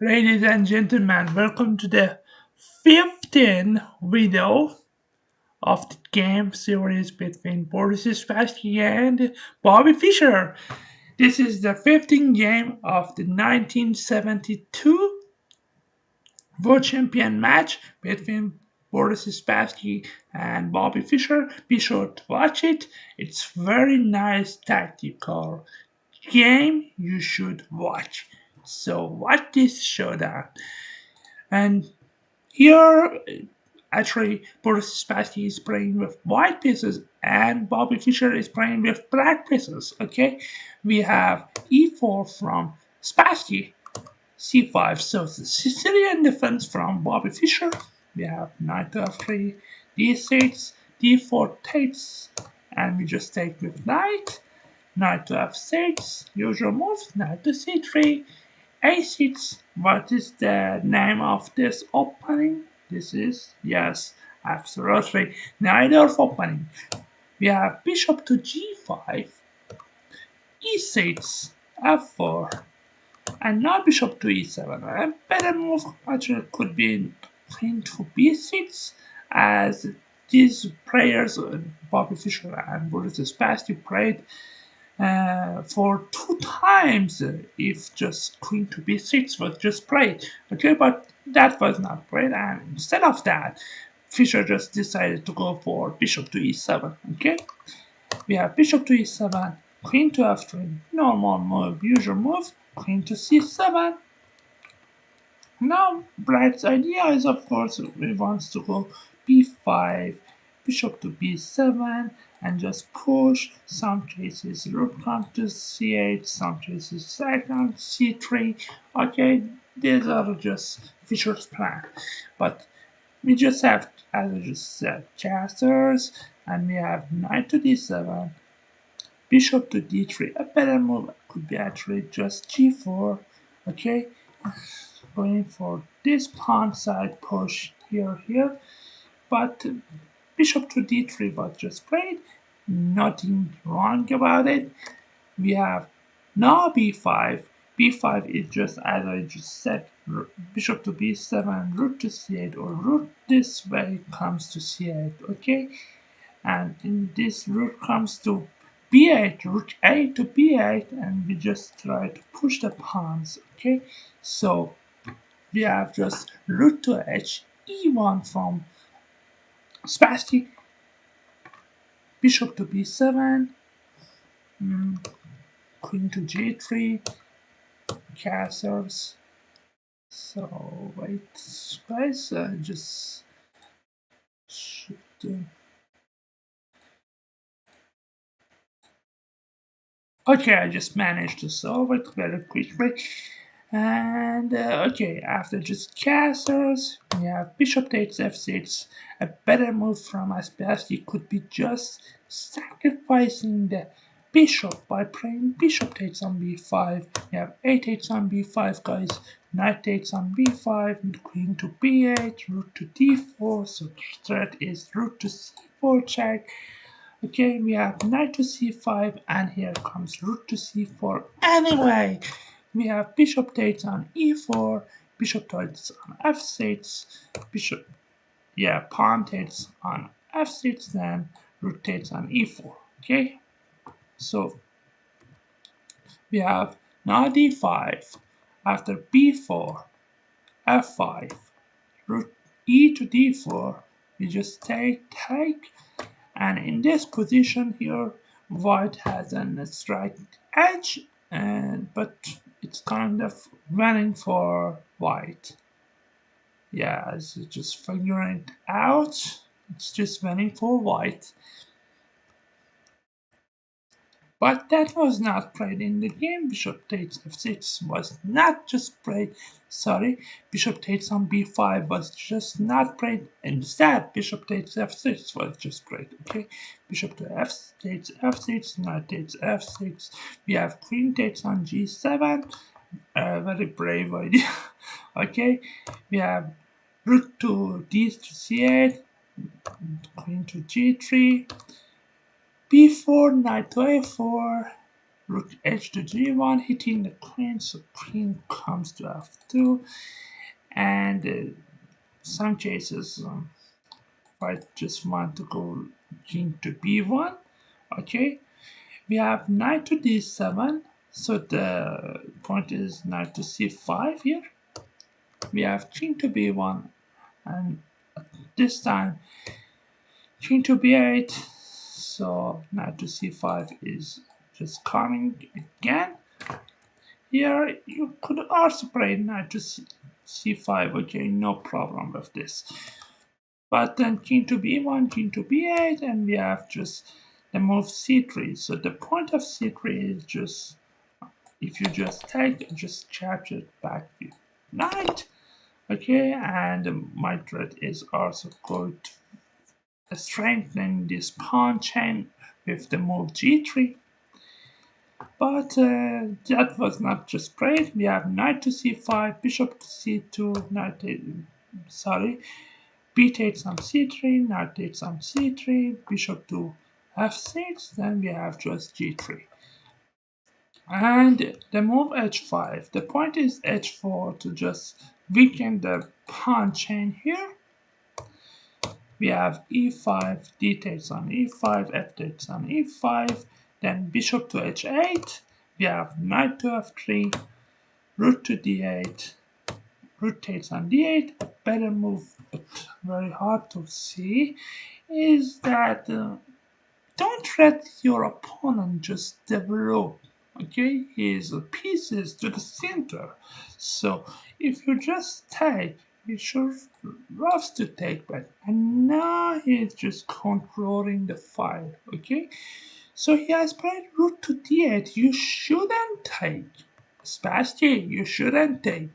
Ladies and gentlemen, welcome to the 15th video of the game series between Boris Spassky and Bobby Fischer. This is the 15th game of the 1972 World Champion match between Boris Spassky and Bobby Fischer. Be sure to watch it. It's very nice tactical game you should watch. So watch this showdown. And here, actually, Boris Spassky is playing with white pieces and Bobby Fischer is playing with black pieces. Okay, we have e4 from Spassky, c5. So the Sicilian defense from Bobby Fischer. We have knight to f3, d6, d4 takes, and we just take with knight. Knight to f6, usual moves, knight to c3, a6. What is the name of this opening? This is, yes, absolutely, neither of opening. We have bishop to g5, e6, f4, and now bishop to e7. A better move actually could be queen to b6, as these players, Bobby Fischer and Boris Spassky, played for two times if just queen to b6 was just played. Okay, but that was not played, and instead of that, Fischer just decided to go for bishop to e7. Okay, we have bishop to e7, queen to f3, normal move, usual move, queen to c7. Now, Black's idea is, of course, he wants to go b5, bishop to b7, and just push. Some cases rook comes to c8, some cases second c3. Okay, these are just Fischer's plan. But we just have, as I just said, castles, and we have knight to d7, bishop to d3. A better move could be actually just g4. Okay, going for this pawn side push here, but bishop to d3 was just played, nothing wrong about it. We have now b5. b5 is just, as I just said, bishop to b7, rook to c8, or rook this way comes to c8. Okay, and in this rook comes to b8, rook a to b8, and we just try to push the pawns. Okay, so we have just rook to h, e1 from Spassky, bishop to b7, queen to g3, castles. So wait, guys, just should okay, I just managed to solve it very quickly. And okay, after just castles, we have bishop takes f6. A better move from Spassky could be just sacrificing the bishop by playing bishop takes on b5. We have a takes on b5, guys. Knight takes on b5, queen to b8, rook to d4. So the threat is rook to c4 check. Okay, we have knight to c5, and here comes rook to c4. Anyway, we have bishop takes on e4, bishop takes on f6, bishop, yeah, pawn takes on f6, then rook takes on e4. Okay, so we have now d5, after b4, f5, rook e to d4, we just take, and in this position here, white has a strike edge, but it's kind of running for white. Yeah, it's just figuring it out. It's just running for white. But that was not played in the game. Bishop takes f6 was not just played. Sorry, bishop takes on b5 was just not played. Instead, bishop takes f6 was just played. Okay, bishop to f takes f6, knight takes f6. We have queen takes on g7. Very brave idea. Okay, we have rook to d to c8, queen to g3, b4, knight to a4. rook h to g1, hitting the queen, so queen comes to f2, and some cases I just want to go king to b1. Okay, we have knight to d7, so the point is knight to c5 here. We have king to b1, and this time king to b8, so knight to c5 is just coming again. Here you could also play knight to c5, okay, no problem with this. But then king to b1, king to b8, and we have just the move c3. So the point of c3 is just, if you just take and just capture it back with knight, okay, and my threat is also going to strengthen this pawn chain with the move g3. But that was not just played. We have knight to c5, bishop to c2, sorry, b takes on c3, knight takes on c3, bishop to f6, then we have just g3. And the move h5, the point is h4 to just weaken the pawn chain here. We have e5, d takes on e5, f takes on e5, then bishop to h8, we have knight to f3, rook to d8, rook takes on d8. A better move, but very hard to see, is that don't let your opponent just develop, okay, his pieces to the center. So if you just take, he sure loves to take back, and now he's just controlling the fire, okay? So he has played rook to d8. You shouldn't take. Spassky, you shouldn't take.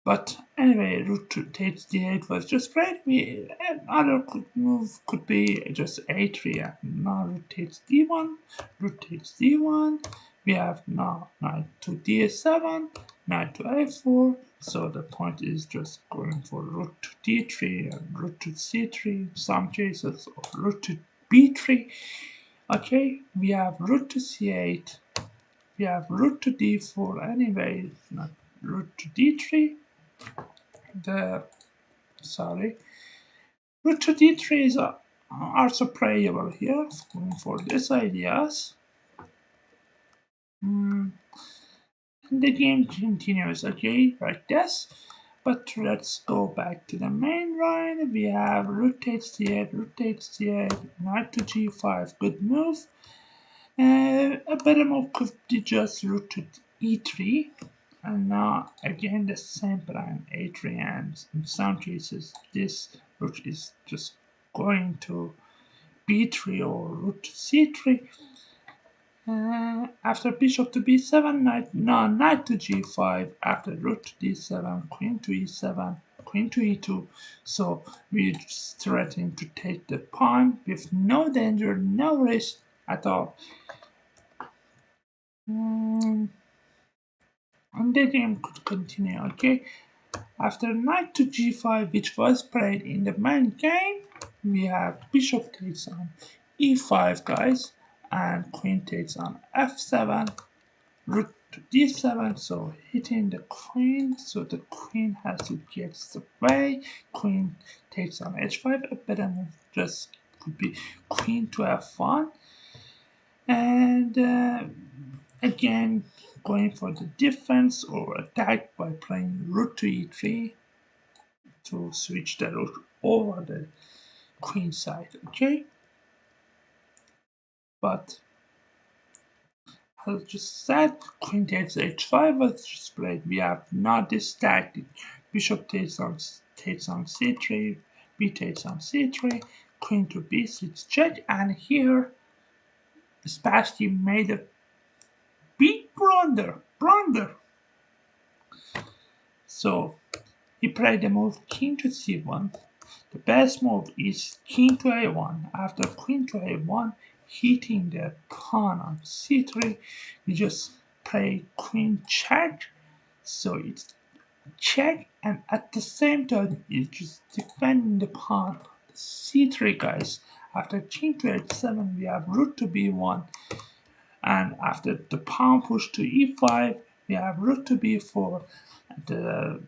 But anyway, rook to takes d8 was just played. Another move could be just a3. Now rook takes d1, rook takes d1. We have now knight to d7, knight to a4. So the point is just going for rook to d3 and rook to c3. Some cases, or rook to b3. Okay, we have rook to c8. We have rook to d4. Anyway, not rook to d3. The sorry, rook to d3 is also playable here for these ideas. The game continues, okay, like this. But let's go back to the main line. We have rook takes d8, rook takes d8, knight to g5, good move. A better move could be just rook to e3. And now again the same plan, a3, and in some cases this rook is just going to b3 or rook to c3. After bishop to b7, knight to g5. After rook to d7, queen to e7, queen to e2. So we're just threatening to take the pawn with no danger, no risk at all. And the game could continue, okay? After knight to g5, which was played in the main game, we have bishop takes on e5, guys, and queen takes on f7, rook to d7, so hitting the queen, so the queen has to get away. Queen takes on h5, a better move just could be queen to f1, and again going for the defense or attack by playing rook to e3 to switch the rook over the queen side, okay? But as I just said, queen takes h5 was just played. We have not this tactic. Bishop takes on c3, b takes on c3, queen to b6 check, and here Spassky made a big blunder. So he played the move king to c1. The best move is king to a1. After queen to a1, hitting the pawn on c3, you just play queen check. So it's check, and at the same time, you just defend the pawn c3, guys. After king to h7, we have rook to b1, and after the pawn push to e5, we have rook to b4. The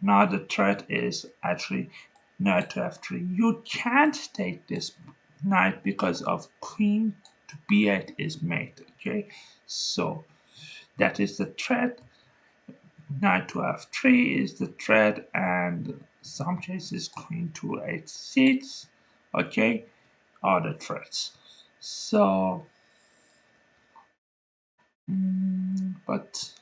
Now the threat is actually knight to f3. You can't take this knight because of queen to b8 is mate. Okay, so that is the threat. Knight to f3 is the threat, and some cases queen to h6. Okay, are the threats. So, but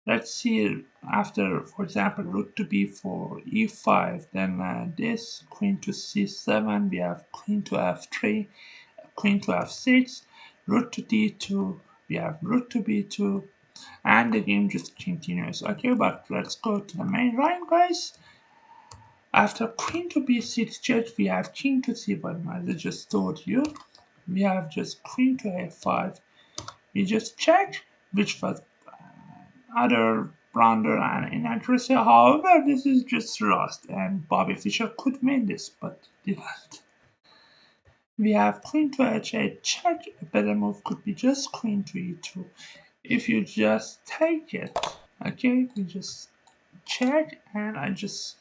let's see, after, for example, rook to b4, e5, then this, queen to c7, we have queen to f3, queen to f6, rook to d2, we have rook to b2, and the game just continues. Okay, but let's go to the main line, guys. After queen to b6 check, we have king to c1, as I just told you. We have just queen to a5. We just check, which was other blunder and inaccuracy. However, this is just rust, and Bobby Fischer could win this, but didn't. We have queen to h8 check. A better move could be just queen to e2. If you just take it, okay, we just check, and I just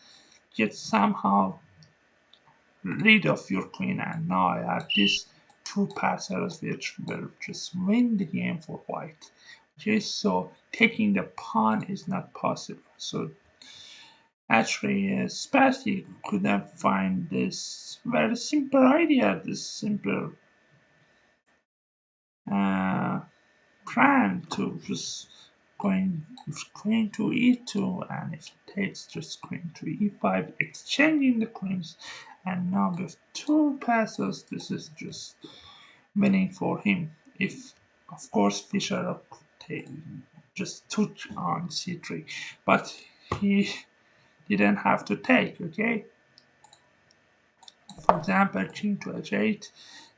get somehow rid of your queen, and now I have these two passes which will just win the game for white. Okay, so taking the pawn is not possible. So actually, Spassky couldn't find this very simple idea, this simple uh, plan to just going queen to e2, and if it takes just queen to e5, exchanging the queens, and now with two passes, this is just winning for him. If, of course, Fischer just took on c3, but he didn't have to take, okay? For example, king to h8.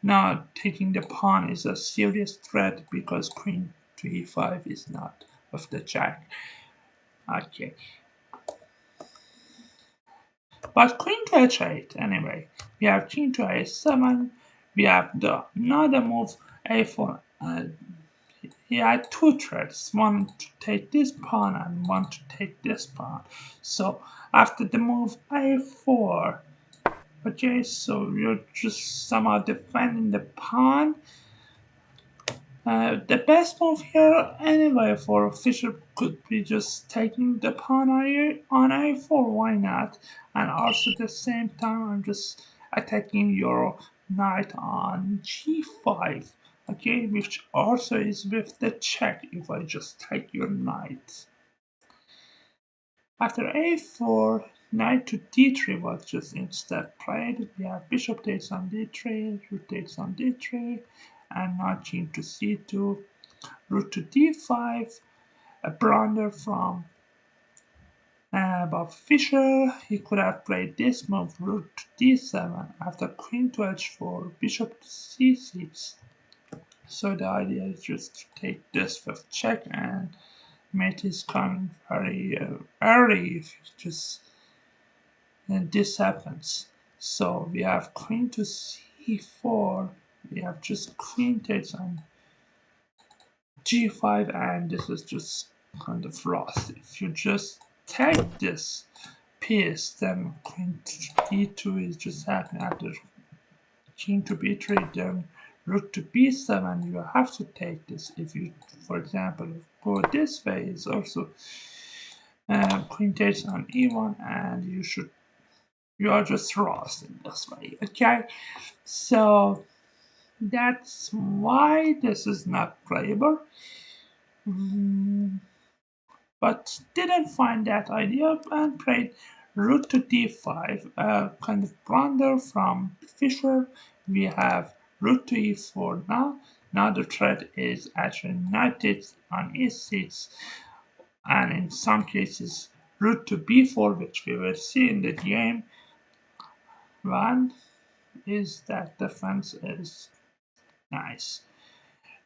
Now taking the pawn is a serious threat because queen to e5 is not of the jack. Okay. But queen to h8 anyway. We have king to a7. We have another move a4. He had two threats, one to take this pawn and one to take this pawn. So after the move a4, okay, so you're just somehow defending the pawn. The best move here, anyway, for Fischer could be just taking the pawn on a4, why not? And also at the same time, I'm just attacking your knight on g5, okay, which also is with the check if I just take your knight. After a4, knight to d3 was just instead played. We have bishop takes on d3, rook takes on d3, and now king to c2, rook to d5, a blunder from Bob Fischer. He could have played this move, rook to d7, after queen to h4, bishop to c6. So the idea is just to take this with check, and mate is coming very early if just this happens. So we have queen to c4, we have just queen takes on g5, and this is just kind of lost. If you just take this piece, then queen to d2 is just happening. After king to b3, then rook to b7, you have to take this. If you, for example, go this way, is also queen takes on e1, and you are just lost in this way. Okay, so that's why this is not playable. But didn't find that idea and played rook to d5, a kind of blunder from Fischer. We have rook to e4 now. Now the threat is actually knight takes on e6, and in some cases rook to b4, which we will see in the game. One is that defense is nice.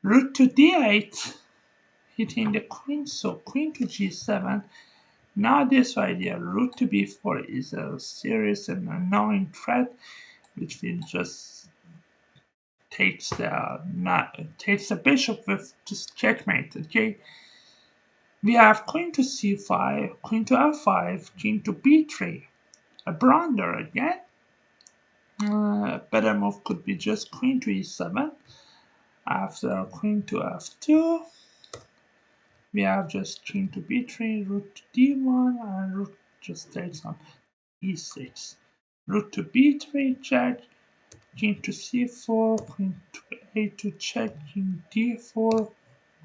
Rook to d8, hitting the queen, so queen to g7. Now this idea, rook to b4, is a serious and annoying threat. which will just takes the bishop with just checkmate. Okay, we have queen to c5, queen to f5, king to b3, a blunder again. A better move could be just queen to e7. After queen to f2, we have just king to b3, rook to d1, and rook just takes on e6. Rook to b3 check, king to c4, queen to a2 check, king d4,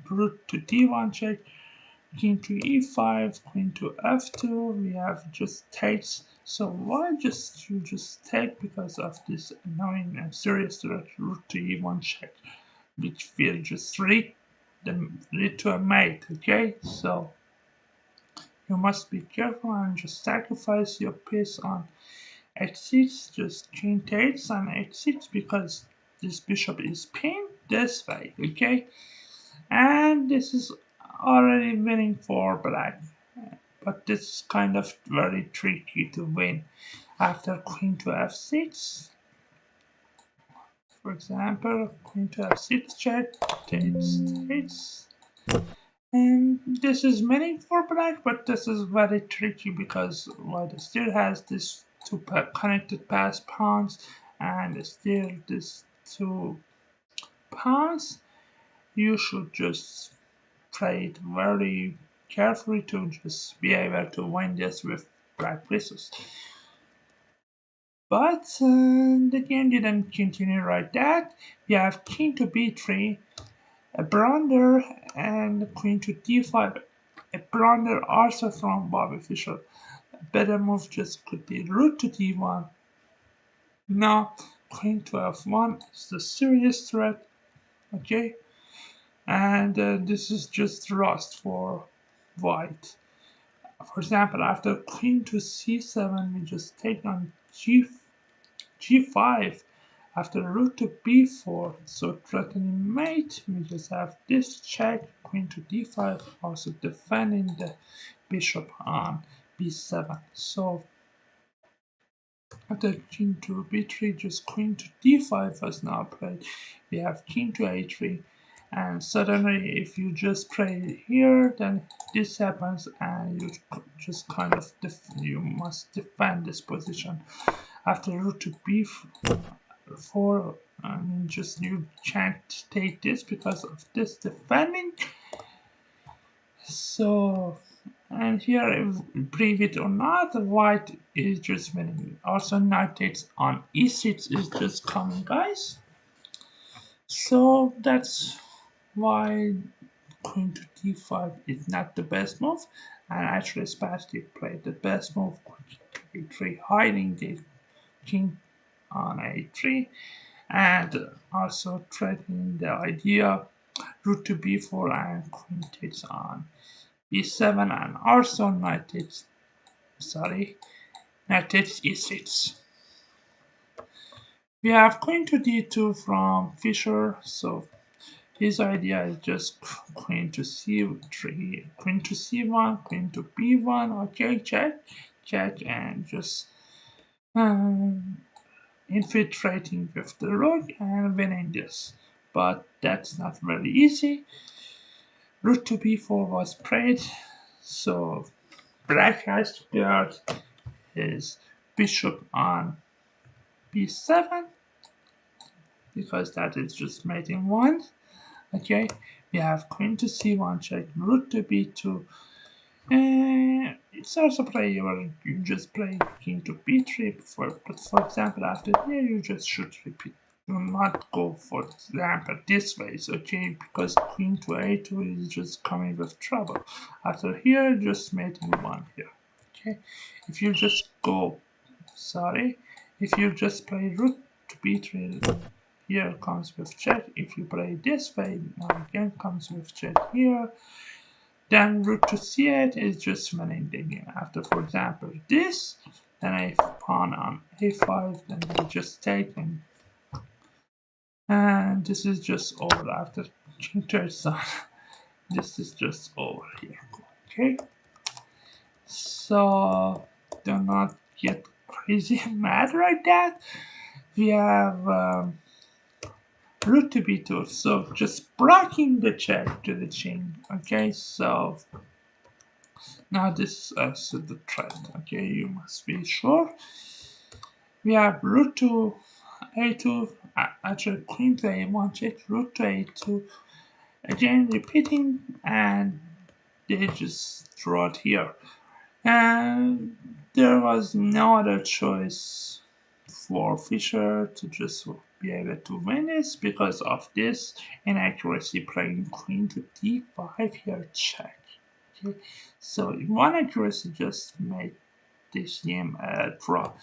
rook to d1 check, king to e5, queen to f2. We have just takes. So why just you just take because of this annoying and serious threat rook to e1 check, which will just lead to a mate. Okay, so you must be careful and just sacrifice your piece on h6. Just king takes on h6 because this bishop is pinned this way. Okay, and this is already winning for black, but this is kind of very tricky to win. After queen to f6, for example, queen to f6 check, takes. And this is winning for black, but this is very tricky because white still has this two connected pass pawns and still this two pawns. You should just play it very carefully to just be able to win this with black pieces. But the game didn't continue like that. We have king to b3, a blunder, and queen to d5. A blunder also from Bobby Fischer. A better move just could be rook to d1. Now, queen to f1 is the serious threat. Okay, and this is just rust for white. For example, after queen to c7, we just take on g5. After rook to b4, so threatening mate, we just have this check, queen to d5, also defending the bishop on b7. So after king to b3, just queen to d5 was now played. We have king to a3, and suddenly if you just play here, then this happens, and you just kind of you must defend this position. After rook to b4, I mean, just you can't take this because of this defending. So, and here, believe it or not, white is just winning. Also, knight takes on e6 is just coming, guys. So that's why queen to d5 is not the best move. And actually, Spassky played the best move, queen to a3, hiding the king on a3, and also threatening the idea rook to b4 and queen takes on e7, and also knight takes e6. We have queen to d2 from Fischer, so his idea is just queen to c3, queen to c1, queen to b1, okay, check, and just infiltrating with the rook and winning this. But that's not very easy. Rook to b4 was played, so black has to guard his bishop on b7 because that is just mating one. Okay, we have queen to c1 check, rook to b2. And it's also playable. You just play king to b3 before, but for example, after here, you just should repeat. Do not go, for example, this way, okay? Because queen to a2 is just coming with trouble. After here, just mating one here, okay? If you just go, if you just play rook to b3, here comes with check. If you play this way, now again comes with check here. Then rook to c8 is just winning the game. After, for example, this, then a pawn on a5, then we just take, and this is just over. After king takes on, this is just over here. Okay, so do not get crazy mad like that. we have root to b2, so just blocking the check to the chain. Okay, so now this is the thread. Okay, you must be sure. We have root to a2, actually queen to a1 check, root to a2, again repeating, and they just draw it here. And there was no other choice for Fischer to just be able to win this because of this inaccuracy playing queen to d5 here check. Okay, so one accuracy just made this game a draw.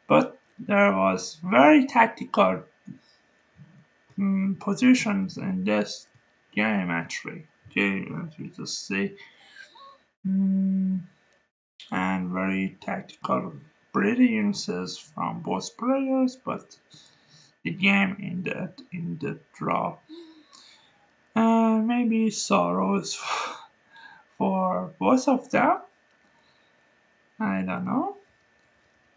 But there was very tactical positions in this game actually. Okay, let me just say, and very tactical brilliances from both players, but the game ended in the draw. Maybe sorrows for both of them. I don't know,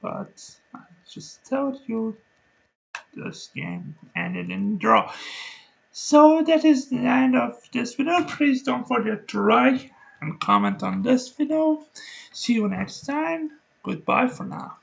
but I just told you this game ended in draw. So that is the end of this video. Please don't forget to like and comment on this video. See you next time. Goodbye for now.